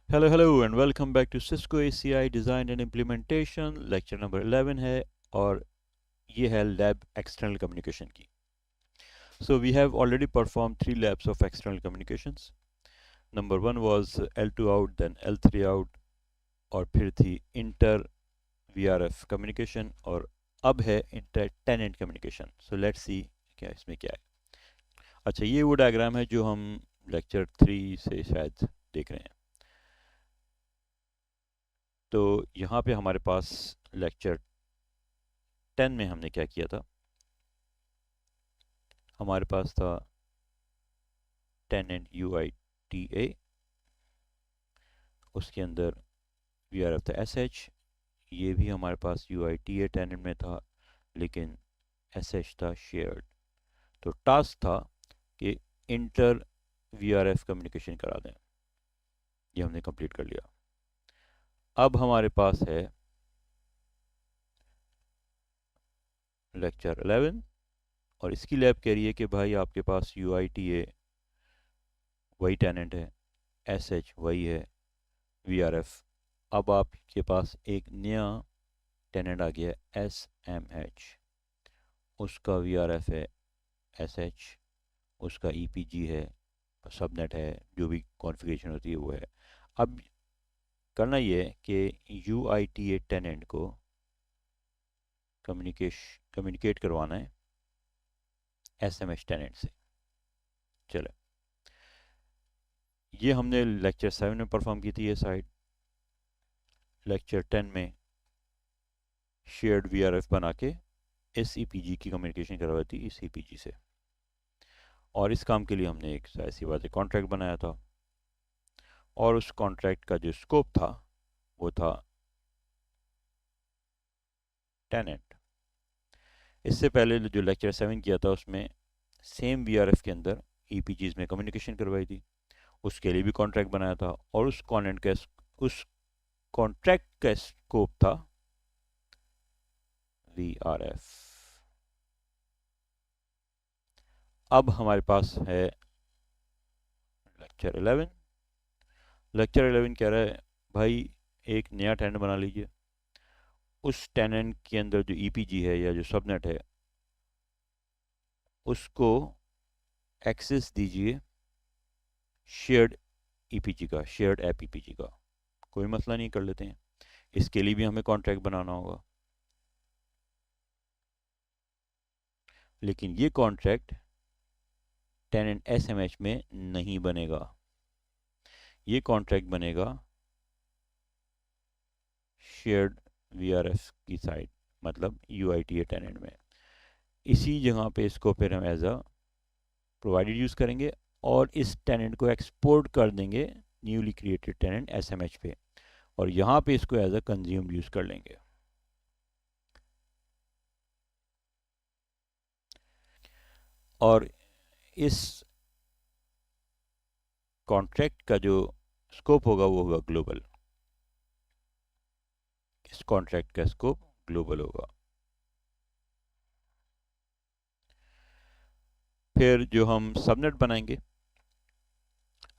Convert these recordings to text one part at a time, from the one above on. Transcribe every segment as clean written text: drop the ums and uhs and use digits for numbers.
Hello and welcome back to Cisco ACI Design and Implementation lecture number 11 है और ये है लैब एक्सटर्नल कम्युनिकेशन की. So we have already performed 3 labs of external communications. Number 1 was L2 out, then L3 out और फिर थी inter VRF communication और अब है inter tenant communication. So let's see क्या इसमें क्या है. अच्छा, ये वो डायग्राम है जो हम लेक्चर 3 से शायद देख रहे हैं. तो यहाँ पे हमारे पास लेक्चर 10 में हमने क्या किया था. हमारे पास था टेनेंट UITA, उसके अंदर VRF था SH. ये भी हमारे पास UITA टेनेंट में था लेकिन SH था शेयर्ड. तो टास्क था कि इंटर VRF कम्युनिकेशन करा दें. ये हमने कंप्लीट कर लिया. अब हमारे पास है लेक्चर 11 और इसकी लैब कह रही है कि भाई आपके पास UITA वही टेनेंट है, SH वही है, VRF. अब आपके पास एक नया टेनेंट आ गया है SMH, उसका VRF है SH, उसका EPG है, सबनेट है, जो भी कॉन्फ़िगरेशन होती है वो है. अब करना ये है कि UITA टेनेंट को कम्युनिकेट करवाना है SMH टेनेंट से. चलो, ये हमने लेक्चर 7 में परफॉर्म की थी ये साइड. लेक्चर 10 में शेयर्ड VRF बना के इस EPG की कम्युनिकेशन करवाई थी इस EPG से. और इस काम के लिए हमने एक ऐसी बात है कॉन्ट्रैक्ट बनाया था और उस कॉन्ट्रैक्ट का जो स्कोप था वो था टेनेंट. इससे पहले जो लेक्चर 7 किया था उसमें सेम VRF के अंदर EPGs में कम्युनिकेशन करवाई थी, उसके लिए भी कॉन्ट्रैक्ट बनाया था और उस कॉन्ट्रैक्ट का स्कोप था VRF. अब हमारे पास है लेक्चर 11. लेक्चर 11 कह रहा है भाई एक नया टेनेंट बना लीजिए, उस टेनेंट के अंदर जो EPG है या जो सबनेट है उसको एक्सेस दीजिए शेयर्ड EPG का, शेयर्ड ऐप EPG का. कोई मसला नहीं, कर लेते हैं. इसके लिए भी हमें कॉन्ट्रैक्ट बनाना होगा, लेकिन ये कॉन्ट्रैक्ट टेनेंट SMH में नहीं बनेगा. ये कॉन्ट्रैक्ट बनेगा शेयर्ड VRF की साइड, मतलब UITA टेनेंट में. इसी जगह पे इसको फिर हम एज अ प्रोवाइडेड यूज़ करेंगे और इस टेनेंट को एक्सपोर्ट कर देंगे न्यूली क्रिएटेड टेनेंट SMH पे और यहाँ पे इसको एज अ कंज्यूम्ड यूज़ कर लेंगे. और इस कॉन्ट्रैक्ट का जो स्कोप होगा वो होगा ग्लोबल. इस कॉन्ट्रैक्ट का स्कोप ग्लोबल होगा. फिर जो हम सबनेट बनाएंगे.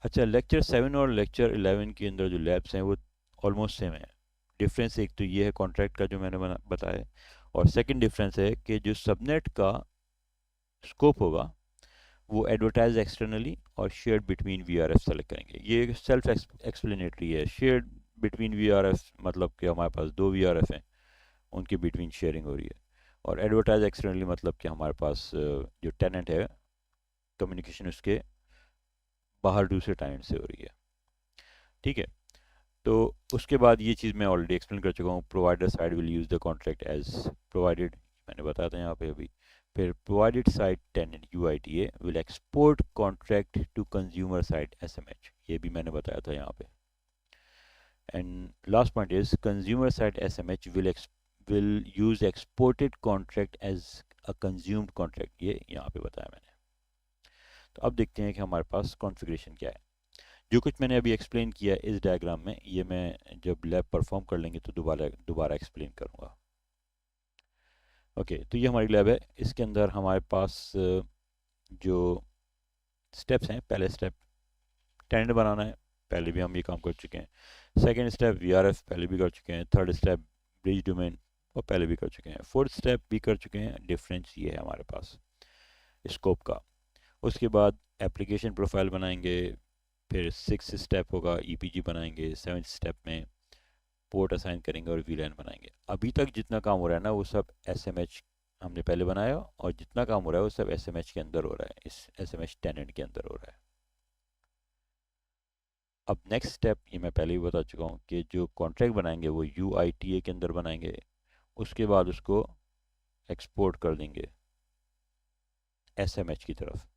अच्छा, लेक्चर 7 और लेक्चर 11 के अंदर जो लैब्स हैं वो ऑलमोस्ट सेम है. डिफरेंस एक तो ये है कॉन्ट्रैक्ट का जो मैंने बताया, और सेकंड डिफरेंस है कि जो सबनेट का स्कोप होगा वो एडवर्टाइज एक्सटर्नली और शेयर्ड बिटवीन VRF सेलेक्ट करेंगे. ये सेल्फ एक्सप्लेनेटरी है. शेयर्ड बिटवीन VRF मतलब कि हमारे पास 2 VRF हैं, उनके बिटवीन शेयरिंग हो रही है. और एडवर्टाइज एक्सटर्नली मतलब कि हमारे पास जो टेनेंट है कम्युनिकेशन उसके बाहर दूसरे टेनेंट से हो रही है. ठीक है. तो उसके बाद ये चीज़ मैं ऑलरेडी एक्सप्लेन कर चुका हूँ. Provider side will use the contract as provided, मैंने बताया था यहाँ पे अभी. फिर provided side tenant UITA will export contract to consumer side SMH, ये भी मैंने बताया था यहाँ पे. And last point is consumer side SMH will use exported contract as a consumed contract, ये यहाँ पे बताया मैंने. तो अब देखते हैं कि हमारे पास कॉन्फ़िगरेशन क्या है. जो कुछ मैंने अभी एक्सप्लेन किया है इस डायग्राम में, ये मैं जब लैब परफॉर्म कर लेंगे तो दोबारा एक्सप्लेन करूँगा. ओके, तो ये हमारी लैब है. इसके अंदर हमारे पास जो स्टेप्स हैं, पहले स्टेप टेनेंट बनाना है. पहले भी हम ये काम कर चुके हैं। सेकेंड स्टेप VRF पहले भी कर चुके हैं। थर्ड स्टेप ब्रिज डोमेन और पहले भी कर चुके हैं। फोर्थ स्टेप भी कर चुके हैं। डिफरेंस ये है हमारे पास स्कोप का। उसके बाद एप्लीकेशन प्रोफाइल बनाएंगे, फिर सिक्स स्टेप होगा EPG बनाएंगे, सेवन्थ स्टेप में पोर्ट असाइन करेंगे और VLAN बनाएंगे। अभी तक जितना काम हो रहा है ना वो सब SMH हमने पहले बनाया, और जितना काम हो रहा है वो सब SMH के अंदर हो रहा है, इस SMH टेनेंट के अंदर हो रहा है। अब नेक्स्ट स्टेप ये मैं पहले ही बता चुका हूँ कि जो कॉन्ट्रैक्ट बनाएंगे वो UITA के अंदर बनाएंगे, उसके बाद उसको एक्सपोर्ट कर देंगे SMH की तरफ,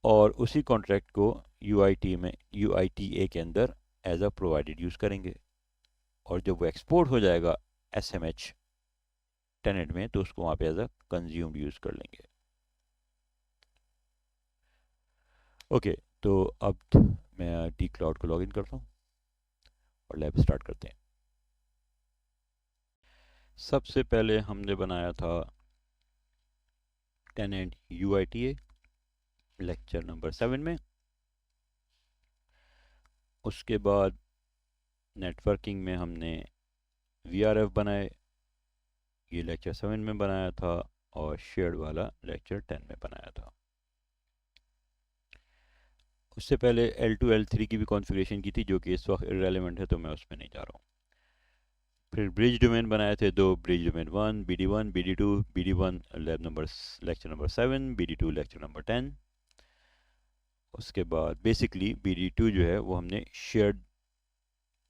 और उसी कॉन्ट्रैक्ट को UITA के अंदर एज अ प्रोवाइडेड यूज़ करेंगे, और जब वो एक्सपोर्ट हो जाएगा SMH टेनेंट में तो उसको वहाँ पे एज अ कंज्यूम्ड यूज़ कर लेंगे। ओके, तो अब मैं डी क्लाउड को लॉगिन करता हूँ और लैब स्टार्ट करते हैं। सबसे पहले हमने बनाया था टेनेंट UITA लेक्चर नंबर 7 में। उसके बाद नेटवर्किंग में हमने VRF बनाए, ये लेक्चर 7 में बनाया था, और शेयर्ड वाला लेक्चर 10 में बनाया था। उससे पहले L2 L3 की भी कॉन्फ़िगरेशन की थी जो कि इस वक्त इररेलेवेंट है, तो मैं उसमें नहीं जा रहा हूँ। फिर ब्रिज डोमेन बनाए थे दो, bridge domain 1 BD1 BD2, BD1 lab number lecture number 7, BD2 lecture number 10। उसके बाद बेसिकली BD2 जो है वो हमने शेयर्ड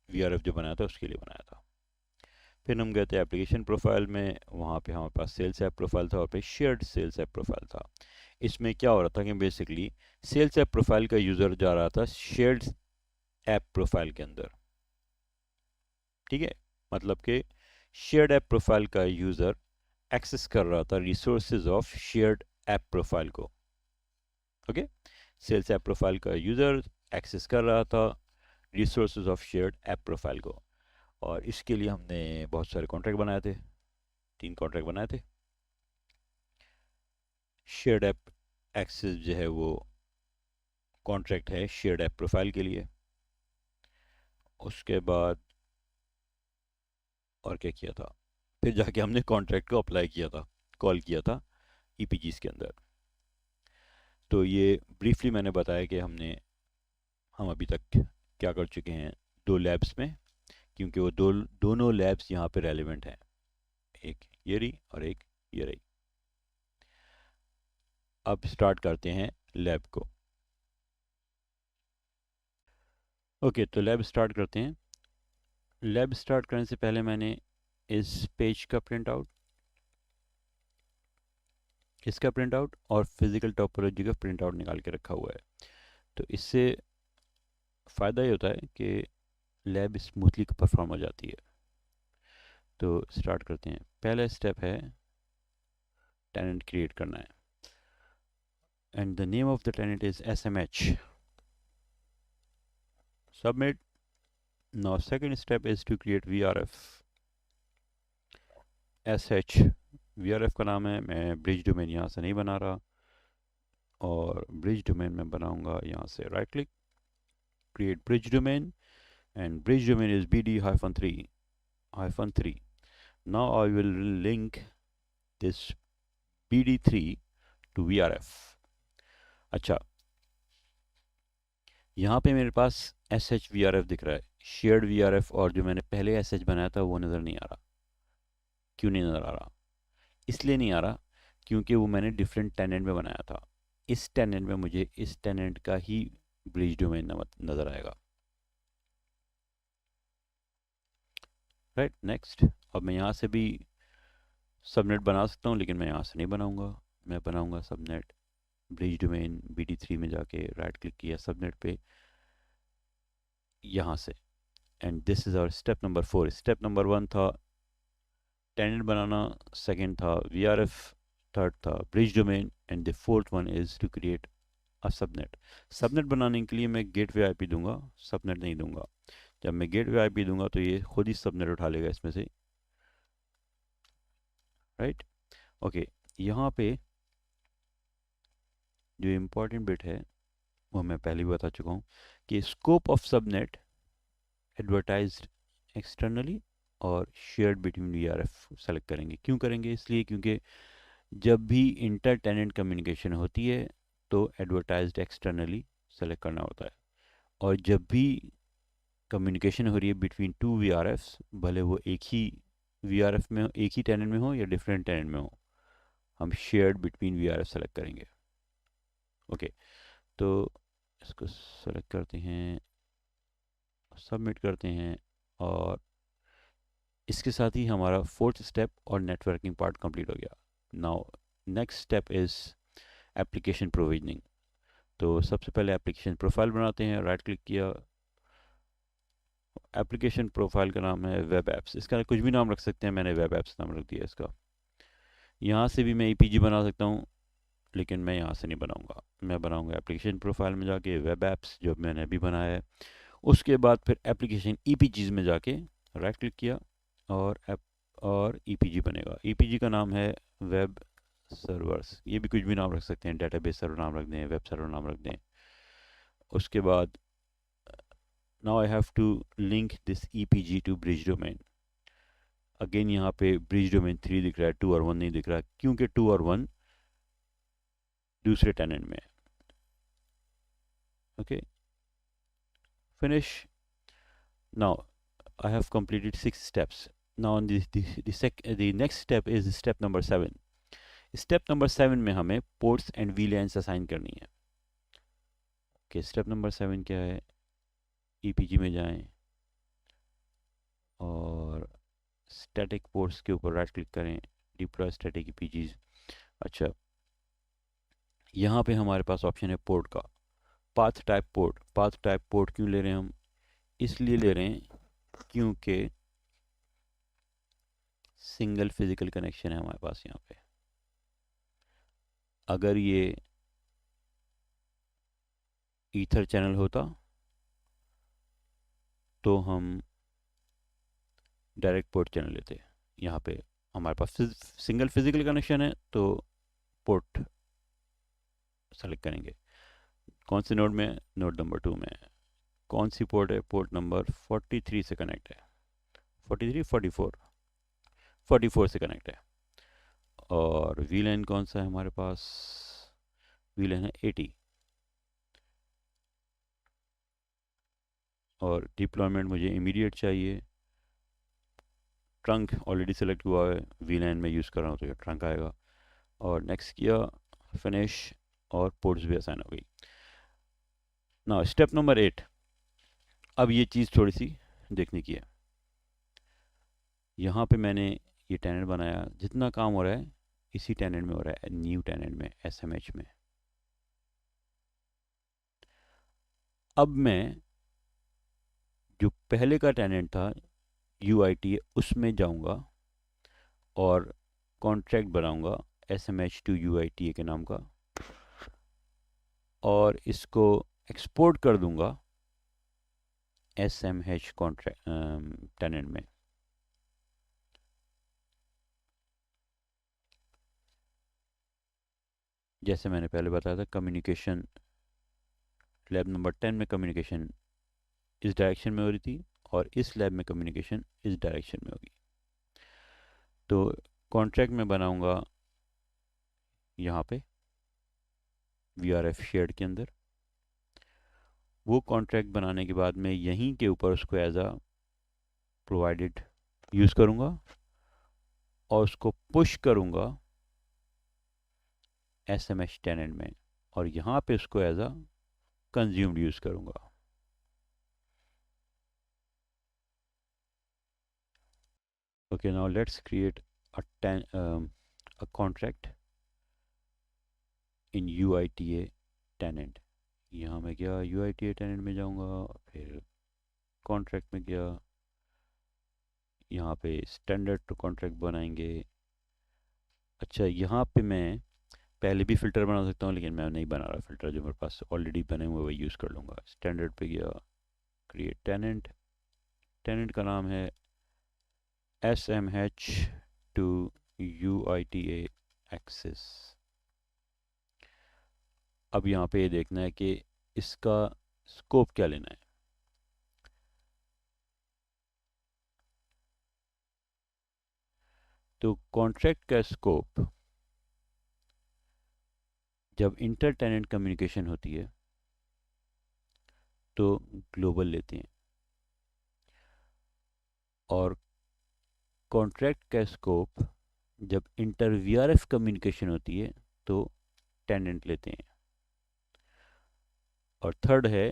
VRF जो बनाया था उसके लिए बनाया था। फिर हम गए थे एप्लीकेशन प्रोफाइल में, वहाँ पे हमारे पास सेल्स ऐप प्रोफाइल था और फिर शेयर्ड सेल्स ऐप प्रोफाइल था। इसमें क्या हो रहा था कि बेसिकली सेल्स ऐप प्रोफाइल का यूज़र जा रहा था शेयर्ड ऐप प्रोफाइल के अंदर, ठीक है। मतलब कि शेयर्ड ऐप प्रोफाइल का यूज़र एक्सेस कर रहा था resources of shared app profile को। ओके, सेल्स ऐप प्रोफाइल का यूज़र एक्सेस कर रहा था resources of shared app profile को, और इसके लिए हमने बहुत सारे कॉन्ट्रैक्ट बनाए थे, 3 कॉन्ट्रैक्ट बनाए थे। शेयर्ड ऐप एक्सेस जो है वो कॉन्ट्रैक्ट है शेयर्ड ऐप प्रोफाइल के लिए। उसके बाद और क्या किया था, फिर जाके हमने कॉन्ट्रैक्ट को अप्लाई किया था, कॉल किया था EPGs के अंदर। तो ये ब्रीफली मैंने बताया कि हम अभी तक क्या कर चुके हैं 2 लैब्स में, क्योंकि वो दोनों लैब्स यहाँ पे रेलिवेंट हैं, एक ये रही और एक ये रही। अब स्टार्ट करते हैं लैब को। ओके, तो लैब स्टार्ट करते हैं। लैब स्टार्ट करने से पहले मैंने इस पेज का प्रिंट आउट, इसका प्रिंट आउट और फिजिकल टोपोलॉजी का प्रिंट आउट निकाल के रखा हुआ है। तो इससे फ़ायदा ये होता है कि लैब स्मूथली परफॉर्म हो जाती है। तो स्टार्ट करते हैं। पहला स्टेप है टेनेंट क्रिएट करना है, and the name of the tenant is SMH। Submit. Now second step is to create VRF SH। VRF का नाम है, मैं ब्रिज डोमेन यहाँ से नहीं बना रहा, और ब्रिज डोमेन में बनाऊंगा यहाँ से right click, create bridge domain, and bridge domain is BD-3. Now I will link this BD3 to VRF. अच्छा, यहाँ पे मेरे पास SH VRF दिख रहा है, शेयर्ड VRF, और जो मैंने पहले SH बनाया था वो नज़र नहीं आ रहा। क्यों नहीं नज़र आ रहा? इसलिए नहीं आ रहा क्योंकि वो मैंने डिफरेंट टेनेंट में बनाया था। इस टेनेंट में मुझे इस टेनेंट का ही ब्रिज डोमेन नज़र आएगा। Right, next. अब मैं यहाँ से भी सबनेट बना सकता हूँ, लेकिन मैं यहाँ से नहीं बनाऊँगा। मैं बनाऊँगा सबनेट ब्रिज डोमेन BD3 में जाके राइट क्लिक किया सबनेट पे यहाँ से, and this is our step number 4। Step number 1 था टेनेंट बनाना, सेकंड था VRF, थर्ड था bridge domain, and the fourth one is to create a subnet. Subnet बनाने के लिए मैं गेटवे IP दूंगा, सबनेट नहीं दूंगा। जब मैं गेटवे IP दूंगा तो ये खुद ही सबनेट उठा लेगा इसमें से, राइट। ओके, यहाँ पे जो इम्पोर्टेंट बिट है वो मैं पहले भी बता चुका हूँ कि scope of subnet advertised externally और शेयर्ड बिटवीन वीआरएफ सेलेक्ट करेंगे। क्यों करेंगे? इसलिए क्योंकि जब भी इंटर टेनेंट कम्युनिकेशन होती है तो एडवर्टाइज्ड एक्सटर्नली सेलेक्ट करना होता है, और जब भी कम्युनिकेशन हो रही है बिटवीन टू वीआरएफ्स, भले वो एक ही वीआरएफ में हो, एक ही टेनेंट में हो या डिफरेंट टेनेंट में हो, हम शेयर्ड बिटवीन वीआरएफ सेलेक्ट करेंगे। ओके, तो इसको सेलेक्ट करते हैं, सबमिट करते हैं, और इसके साथ ही हमारा फोर्थ स्टेप और नेटवर्किंग पार्ट कंप्लीट हो गया। Now next step is application provisioning. तो सबसे पहले एप्लीकेशन प्रोफाइल बनाते हैं, राइट क्लिक किया, एप्लीकेशन प्रोफाइल का नाम है वेब एप्स, इसका कुछ भी नाम रख सकते हैं, मैंने वेब एप्स नाम रख दिया इसका। यहाँ से भी मैं ईपीजी बना सकता हूँ, लेकिन मैं यहाँ से नहीं बनाऊँगा, मैं बनाऊँगा एप्लीकेशन प्रोफाइल में जाके वेब एप्स जो मैंने अभी बनाया है। उसके बाद फिर एप्लीकेशन ईपीजीज में जाके राइट क्लिक किया और ईपीजी बनेगा। ईपीजी का नाम है वेब सर्वर्स, ये भी कुछ भी नाम रख सकते हैं, डेटाबेस सर्वर नाम रख दें, वेब सर्वर नाम रख दें। उसके बाद now I have to link this EPG to bridge domain. Again यहाँ पे ब्रिज डोमेन 3 दिख रहा है, 2 और 1 नहीं दिख रहा, क्योंकि 2 और 1 दूसरे टेनेंट में है। Okay, finish. Now I have completed 6 steps. Now on the next step is step number 7. Step number 7 में हमें ports and VLANs assign करनी है। Okay, step number 7 क्या है? EPG में जाएं और static ports के ऊपर राइट क्लिक करें, deploy static EPGs। अच्छा, यहाँ पे हमारे पास ऑप्शन है पोर्ट का, path type port. Path type port क्यों ले रहे हैं हम? इसलिए ले रहे हैं क्योंकि सिंगल फिजिकल कनेक्शन है हमारे पास यहाँ पे। अगर ये ईथर चैनल होता तो हम डायरेक्ट पोर्ट चैनल लेते। यहाँ पे हमारे पास सिंगल फिजिकल कनेक्शन है तो पोर्ट सेलेक्ट करेंगे। कौन से नोड में? नोड नंबर 2 में। कौन सी पोर्ट है? पोर्ट नंबर 43 से कनेक्ट है, 43 44 से कनेक्ट है। और वीलैन कौन सा है हमारे पास? वीलैन है 80। और डिप्लॉयमेंट मुझे इमीडिएट चाहिए। ट्रंक ऑलरेडी सेलेक्ट हुआ है, वीलैन में यूज़ कर रहा हूँ तो ये ट्रंक आएगा। और नेक्स्ट किया, फिनिश, और पोर्ट्स भी असाइन हो गई। ना स्टेप नंबर 8। अब ये चीज़ थोड़ी सी देखने की है। यहाँ पे मैंने ये टेनेंट बनाया, जितना काम हो रहा है इसी टेनेंट में हो रहा है, न्यू टेनेंट में, एसएमएच में। अब मैं जो पहले का टेनेंट था UITA, उसमें जाऊंगा और कॉन्ट्रैक्ट बनाऊंगा SMH to UITA के नाम का, और इसको एक्सपोर्ट कर दूंगा SMH कॉन्ट्रैक्ट टेनेंट में। जैसे मैंने पहले बताया था, कम्युनिकेशन लैब नंबर 10 में कम्युनिकेशन इस डायरेक्शन में हो रही थी, और इस लैब में कम्युनिकेशन इस डायरेक्शन में होगी। तो कॉन्ट्रैक्ट में बनाऊंगा यहाँ पे VRF शेयर्ड के अंदर। वो कॉन्ट्रैक्ट बनाने के बाद मैं यहीं के ऊपर उसको एज आ प्रोवाइडेड यूज़ करूँगा और उसको पुश करूँगा SMH टेनेंट में, और यहाँ पे उसको एज आ कंज्यूम्ड यूज़ करूँगा। Okay, now let's create a contract in UITA tenant। यहाँ मैं गया UITA tenant में जाऊँगा, फिर कॉन्ट्रैक्ट में गया, यहाँ पे स्टैंडर्ड टू कॉन्ट्रैक्ट बनाएंगे। अच्छा, यहाँ पे मैं पहले भी फ़िल्टर बना सकता हूँ, लेकिन मैं नहीं बना रहा फ़िल्टर, जो मेरे पास ऑलरेडी बने हुए वही यूज़ कर लूँगा। स्टैंडर्ड पे गया, क्रिएट टेनेंट, टेनेंट का नाम है SMH to UITA access। अब यहाँ पे ये देखना है कि इसका स्कोप क्या लेना है। तो कॉन्ट्रैक्ट का स्कोप जब इंटर टेनेंट कम्युनिकेशन होती है तो ग्लोबल लेते हैं, और कॉन्ट्रैक्ट का स्कोप जब इंटर वीआरएफ कम्युनिकेशन होती है तो टेनेंट लेते हैं। और थर्ड है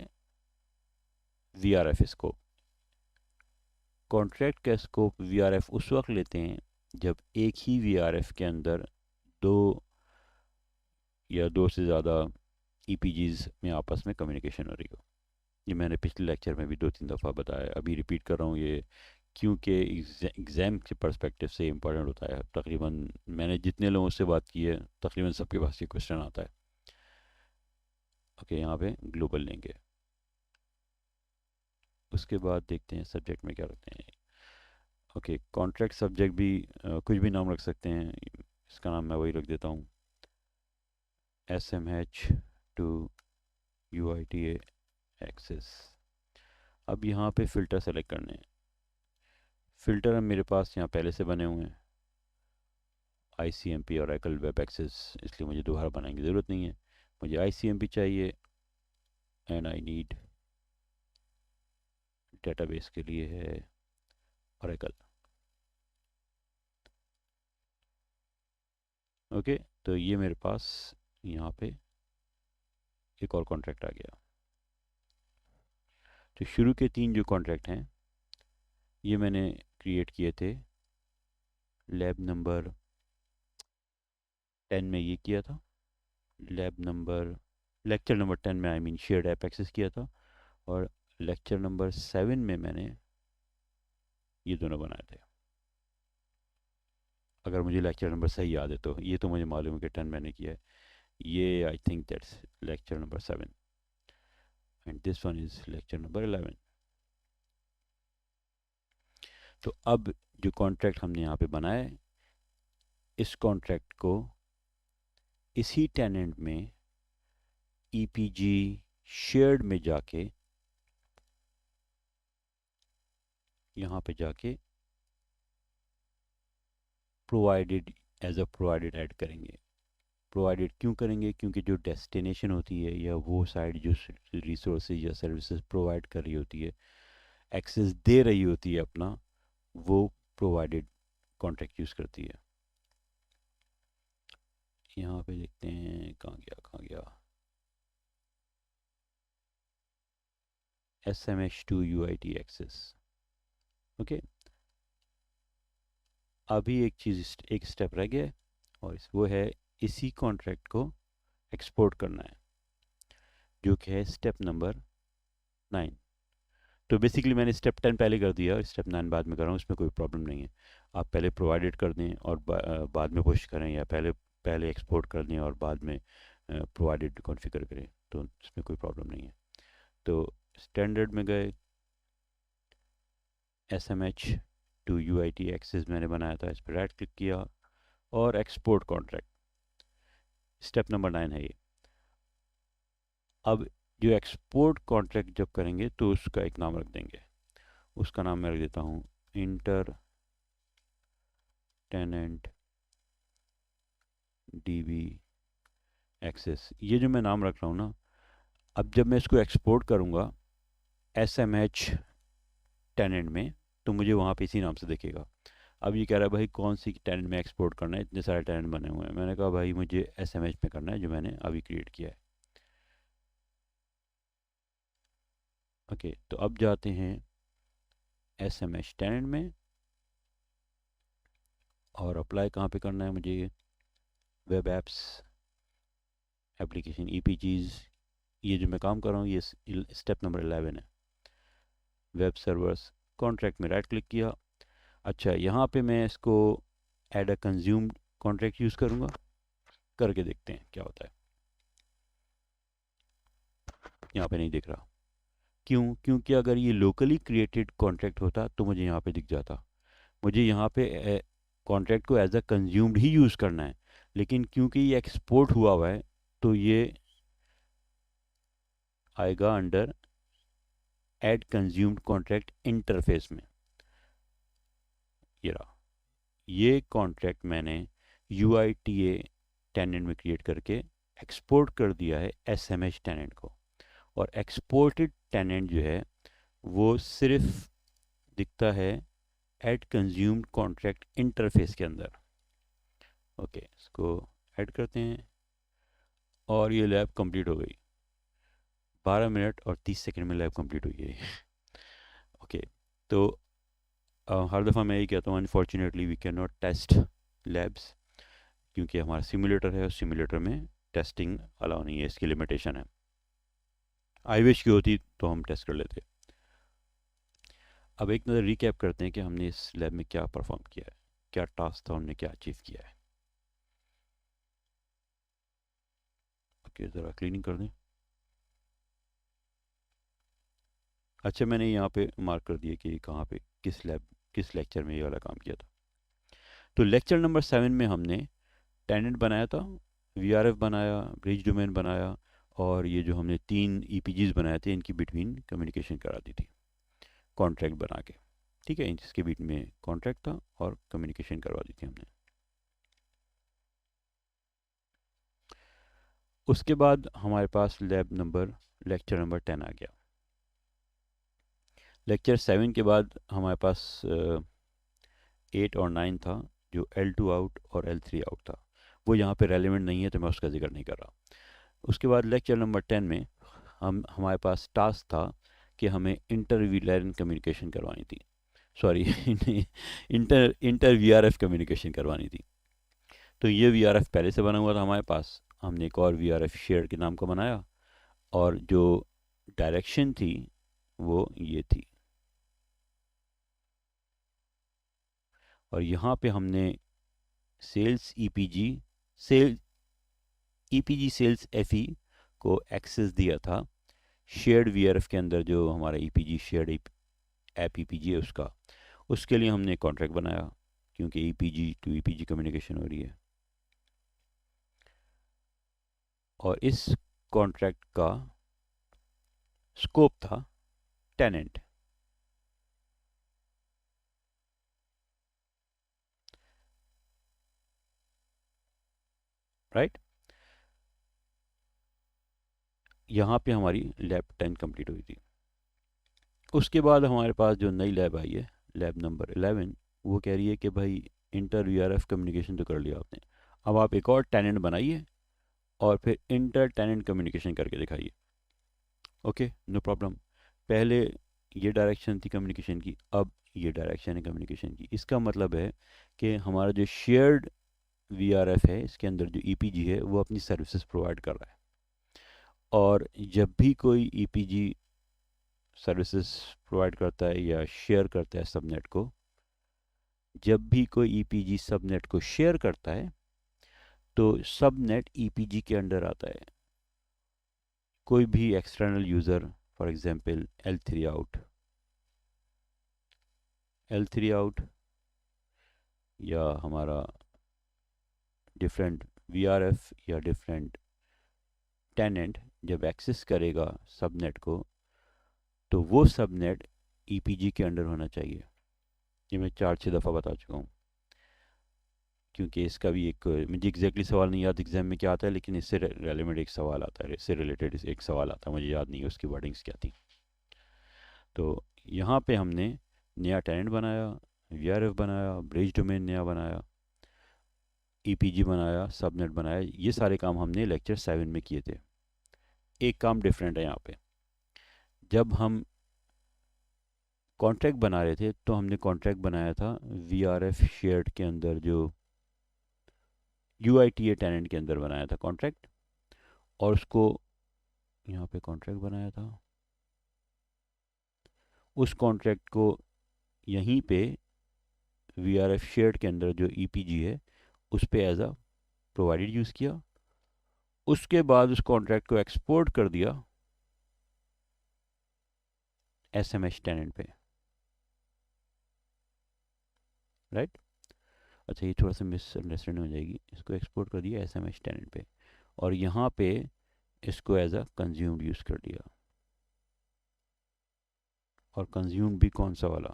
वीआरएफ स्कोप। कॉन्ट्रैक्ट का स्कोप वीआरएफ उस वक्त लेते हैं जब एक ही वीआरएफ के अंदर दो या दो से ज़्यादा ईपीजीज में आपस में कम्युनिकेशन हो रही हो। ये मैंने पिछले लेक्चर में भी 2-3 दफ़ा बताया, अभी रिपीट कर रहा हूँ ये, क्योंकि एग्ज़ाम के पर्सपेक्टिव से इम्पोर्टेंट होता है। तकरीबन मैंने जितने लोगों से बात की है तकरीबन सबके पास ये क्वेश्चन आता है। ओके, यहाँ पे ग्लोबल लेंगे। उसके बाद देखते हैं सब्जेक्ट में क्या रखते हैं। ओके, कॉन्ट्रैक्ट सब्जेक्ट भी कुछ भी नाम रख सकते हैं, इसका नाम मैं वही रख देता हूँ, SMH to UITA एक्सेस। अब यहाँ पे फ़िल्टर सेलेक्ट करने हैं। फ़िल्टर अब मेरे पास यहाँ पहले से बने हुए हैं, ICMP और Oracle वेब एक्सेस, इसलिए मुझे दोबारा बनाने की ज़रूरत नहीं है। मुझे ICMP चाहिए एंड आई नीड डेटाबेस के लिए है Oracle। ओके, तो ये मेरे पास यहाँ पे एक और कॉन्ट्रैक्ट आ गया। तो शुरू के 3 जो कॉन्ट्रैक्ट हैं ये मैंने क्रिएट किए थे लैब नंबर 10 में, ये किया था लैब नंबर लेक्चर नंबर 10 में, I mean shared app access किया था, और लेक्चर नंबर 7 में मैंने ये दोनों बनाए थे। अगर मुझे लेक्चर नंबर सही याद है तो, ये तो मुझे मालूम है कि 10 मैंने किया है, ये I think that's lecture number 7 and this one is lecture number 11। तो अब जो कॉन्ट्रैक्ट हमने यहाँ पे बनाए, इस कॉन्ट्रैक्ट को इसी टेनेंट में ईपीजी शेयर्ड में जाके, यहाँ पे जाके provided as a provided add करेंगे। प्रोवाइडेड क्यों करेंगे? क्योंकि जो डेस्टिनेशन होती है या वो साइट जो रिसोर्सेज या सर्विसेज प्रोवाइड कर रही होती है, एक्सेस दे रही होती है अपना, वो प्रोवाइडेड कॉन्ट्रैक्ट यूज़ करती है। यहाँ पे देखते हैं कहाँ गया SMH to UIT access. Okay, अभी एक स्टेप रह गया है, और वो है इसी कॉन्ट्रैक्ट को एक्सपोर्ट करना है, जो कि है स्टेप नंबर 9। तो बेसिकली मैंने स्टेप 10 पहले कर दिया और स्टेप 9 बाद में कर रहा हूँ, इसमें कोई प्रॉब्लम नहीं है। आप पहले प्रोवाइडेड कर दें और बाद में पुश करें, या पहले एक्सपोर्ट कर दें और बाद में प्रोवाइडेड कॉन्फ़िगर करें, तो इसमें कोई प्रॉब्लम नहीं है। तो स्टैंडर्ड में गए, SMH to UIT एक्सेस मैंने बनाया था, इस पर राइट क्लिक किया और एक्सपोर्ट कॉन्ट्रैक्ट, स्टेप नंबर 9 है ये। अब जो एक्सपोर्ट कॉन्ट्रैक्ट जब करेंगे तो उसका एक नाम रख देंगे, उसका नाम मैं रख देता हूँ इंटर टेनेंट DB एक्सेस। ये जो मैं नाम रख रहा हूँ ना, अब जब मैं इसको एक्सपोर्ट करूँगा SMH टेनेंट में, तो मुझे वहाँ पे इसी नाम से दिखेगा। अब ये कह रहा है भाई कौन सी टेनेंट में एक्सपोर्ट करना है, इतने सारे टेनेंट बने हुए हैं। मैंने कहा भाई मुझे SMH में करना है, जो मैंने अभी क्रिएट किया है। ओके, तो अब जाते हैं SMH टेनेंट में, और अप्लाई कहाँ पे करना है मुझे, वेब एप्स एप्लीकेशन EPGs, ये जो मैं काम कर रहा हूँ ये स्टेप नंबर 11 है। वेब सर्वर्स कॉन्ट्रैक्ट में राइट क्लिक किया। अच्छा, यहाँ पे मैं इसको ऐड अ कंज्यूम्ड कॉन्ट्रैक्ट यूज़ करूँगा, करके देखते हैं क्या होता है। यहाँ पे नहीं दिख रहा, क्यों? क्योंकि अगर ये लोकली क्रिएटेड कॉन्ट्रैक्ट होता तो मुझे यहाँ पे दिख जाता। मुझे यहाँ पे कॉन्ट्रैक्ट को एज अ कंज्यूम्ड ही यूज़ करना है, लेकिन क्योंकि ये एक्सपोर्ट हुआ हुआ है तो ये आएगा under add consumed contract interface में। ये रहा, ये कॉन्ट्रैक्ट मैंने UITA टेनेंट में क्रिएट करके एक्सपोर्ट कर दिया है SMH टेनेंट को। और एक्सपोर्टेड टेनेंट जो है वो सिर्फ दिखता है ऐड कंज्यूम्ड कॉन्ट्रैक्ट इंटरफेस के अंदर। ओके, इसको ऐड करते हैं और ये लैब कंप्लीट हो गई। 12 मिनट और 30 सेकंड में लैब कंप्लीट हुई है। ओके, तो हर दफ़ा मैं ये कहता हूँ unfortunately we can not test labs, क्योंकि हमारा सिमुलेटर है, उस सिमुलेटर में टेस्टिंग अलाउ नहीं है, इसकी लिमिटेशन है। आई विश की होती तो हम टेस्ट कर लेते। अब एक नज़र रिकैप करते हैं कि हमने इस लैब में क्या परफॉर्म किया है, क्या टास्क था, हमने क्या अचीव किया है। ओके, ज़रा क्लीनिंग कर दें। अच्छा, मैंने यहाँ पे मार्क कर दिया कि कहाँ पे किस लेक्चर में ये वाला काम किया था। तो लेक्चर नंबर 7 में हमने टेनेंट बनाया था, VRF बनाया, ब्रिज डोमेन बनाया, और ये जो हमने 3 EPGs बनाए थे इनकी बिटवीन कम्युनिकेशन करा दी थी कॉन्ट्रैक्ट बना के। ठीक है, इसके बीच में कॉन्ट्रैक्ट था और कम्युनिकेशन करवा दी थी हमने। उसके बाद हमारे पास लेक्चर नंबर 10 आ गया। लेक्चर 7 के बाद हमारे पास 8 और 9 था, जो L2 आउट और L3 आउट था। वो यहाँ पे रेलिवेंट नहीं है तो मैं उसका जिक्र नहीं कर रहा। उसके बाद लेक्चर नंबर 10 में हमारे पास टास्क था कि हमें इंटर VLAN कम्युनिकेशन करवानी थी, सॉरी इंटर VRF कम्युनिकेशन करवानी थी। तो ये VRF पहले से बना हुआ था हमारे पास, हमने एक और VRF शेयर के नाम का बनाया, और जो डायरेक्शन थी वो ये थी। और यहाँ पे हमने सेल्स सेल्स FE को एक्सेस दिया था शेयर्ड VRF के अंदर, जो हमारा EPG शेयर्ड ऐप EPG है उसके लिए हमने कॉन्ट्रैक्ट बनाया, क्योंकि EPG टू EPG कम्युनिकेशन हो रही है। और इस कॉन्ट्रैक्ट का स्कोप था टेनेंट। राइट, यहाँ पे हमारी लैब 10 कंप्लीट हुई थी। उसके बाद हमारे पास जो नई लैब आई है, लैब नंबर 11, वो कह रही है कि भाई इंटर VRF कम्युनिकेशन तो कर लिया आपने, अब आप एक और टेनेंट बनाइए और फिर इंटर टेनेंट कम्युनिकेशन करके दिखाइए। Okay, no problem. पहले ये डायरेक्शन थी कम्युनिकेशन की, अब ये डायरेक्शन है कम्युनिकेशन की। इसका मतलब है कि हमारा जो शेयर्ड VRF है, इसके अंदर जो EPG है वो अपनी सर्विसेज प्रोवाइड कर रहा है, और जब भी कोई EPG सर्विसेज प्रोवाइड करता है या शेयर करता है सबनेट को, जब भी कोई EPG सबनेट को शेयर करता है तो सबनेट EPG के अंडर आता है। कोई भी external user, for example L3 out या हमारा डिफरेंट VRF या डिफरेंट टेनेंट जब एक्सेस करेगा सबनेट को, तो वो सबनेट EPG के अंडर होना चाहिए। ये मैं 4-6 दफ़ा बता चुका हूँ, क्योंकि इसका भी एक, मुझे एग्जैक्टली सवाल नहीं याद एग्जाम में क्या आता है, लेकिन इससे रेलिवेंट एक सवाल आता है, इससे रिलेटेड एक सवाल आता है, मुझे याद नहीं है उसकी वर्डिंग्स क्या थी। तो यहाँ पे हमने नया टेनेंट बनाया, VRF बनाया, ब्रिज डोमेन नया बनाया, EPG बनाया, सबनेट बनाया। ये सारे काम हमने लेक्चर 7 में किए थे। एक काम डिफरेंट है यहाँ पे, जब हम कॉन्ट्रैक्ट बना रहे थे तो हमने कॉन्ट्रैक्ट बनाया था VRF शेयर्ड के अंदर, जो UITA टेनेंट के अंदर बनाया था कॉन्ट्रैक्ट, और उसको यहाँ पे कॉन्ट्रैक्ट बनाया था। उस कॉन्ट्रैक्ट को यहीं पे VRF शेयर्ड के अंदर जो EPG है उस पे एज अ प्रोवाइडेड यूज़ किया। उसके बाद उस कॉन्ट्रैक्ट को एक्सपोर्ट कर दिया SMH टेनेंट पे। राइट, अच्छा ये थोड़ा सा मिसअंडरस्टैंडिंग हो जाएगी। इसको एक्सपोर्ट कर दिया SMH टेनेंट पे, और यहाँ पे इसको एज अ कंज्यूम्ड यूज़ कर दिया। और कंज्यूम भी कौन सा वाला,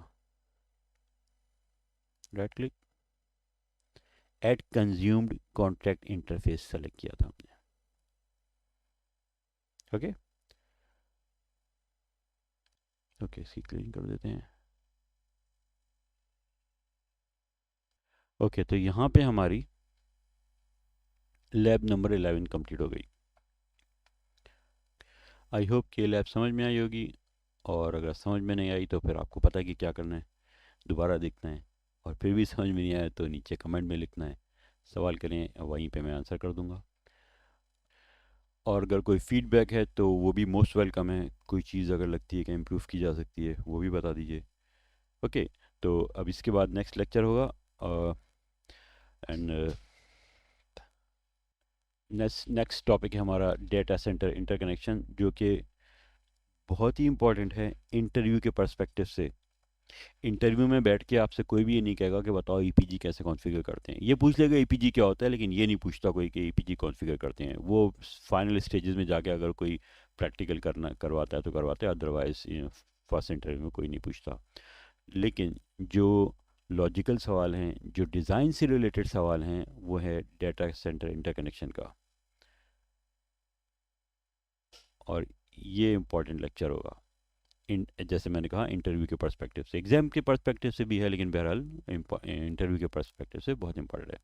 right click, add consumed contract interface select किया था हमने। ओके ओके, इसकी क्लीन कर देते हैं। ओके तो यहाँ पे हमारी लैब नंबर 11 कंप्लीट हो गई। आई होप कि लैब समझ में आई होगी, और अगर समझ में नहीं आई तो फिर आपको पता है कि क्या करना है, दोबारा देखना है, और फिर भी समझ में नहीं आया तो नीचे कमेंट में लिखना है, सवाल करें, वहीं पे मैं आंसर कर दूंगा। और अगर कोई फीडबैक है तो वो भी मोस्ट वेलकम है, कोई चीज़ अगर लगती है कि इम्प्रूव की जा सकती है वो भी बता दीजिए। ओके तो अब इसके बाद नेक्स्ट लेक्चर होगा, एंड नेक्स्ट टॉपिक है हमारा डेटा सेंटर इंटरकनेक्शन, जो कि बहुत ही इंपॉर्टेंट है इंटरव्यू के पर्सपेक्टिव से। इंटरव्यू में बैठ के आपसे कोई भी ये नहीं कहेगा कि बताओ ईपीजी कैसे कॉन्फ़िगर करते हैं, ये पूछ लेगा ईपीजी क्या होता है, लेकिन ये नहीं पूछता कोई कि ईपीजी कॉन्फ़िगर करते हैं। वो फाइनल स्टेजेस में जाके अगर कोई प्रैक्टिकल करना करवाता है तो करवाते हैं, अदरवाइज फर्स्ट इंटरव्यू में कोई नहीं पूछता। लेकिन जो लॉजिकल सवाल हैं, जो डिज़ाइन से रिलेटेड सवाल हैं, वो है डेटा सेंटर इंटरकनेक्शन का, और ये इम्पॉर्टेंट लेक्चर होगा। जैसे मैंने कहा इंटरव्यू के पर्सपेक्टिव से, एग्जाम के पर्सपेक्टिव से भी है, लेकिन बहरहाल इंटरव्यू के पर्सपेक्टिव से बहुत इंपॉर्टेंट है।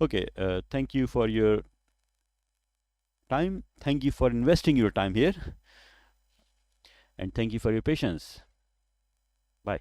Okay, thank you for your time, thank you for investing your time here, and thank you for your patience. Bye.